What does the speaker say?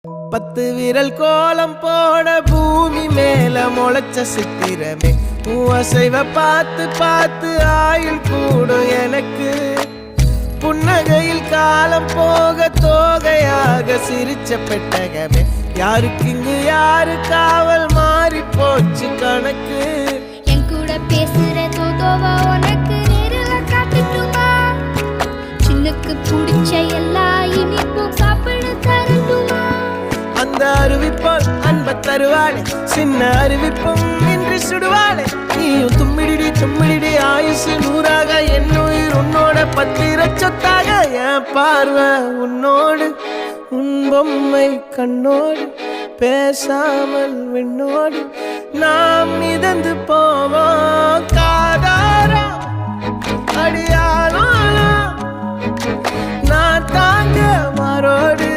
10 விரல் கோலம் போட பூமி மேல முளைச்ச சித்திரமே அசைவ பார்த்து பார்த்து ஆயுள் கூடும் எனக்கு புன்னகையில் காலம் போக தோகையாக சிரிச்ச பெட்டகமே யாருக்கு இங்கு யாரு காவல் மாறி போச்சு கணக்கு என் கூட பேசுற தோதோவா உனக்கு நேரில் காட்டுட்டுமா சின்னுக்கு பிடிச்ச எல்லா இனிப்பும் சாப்பிட தரட்டுமா அந்த அறிவிப்பால் அன்ப தருவாளே சின்ன அறிவிப்பும் இன்று சுடுவாளே நீயும் தும்மிடி ஆயுசு 100ஆக என் உயிர் உன்னோட 10 சொத்தாக என் பார்வை உன்னோடு உன் பொம்மை கண்ணோடு பேசாமல் விண்ணோடு நாம் மிதந்து போவோம் காதாரா அடியானாலும் நான் தாங்க மாறோடு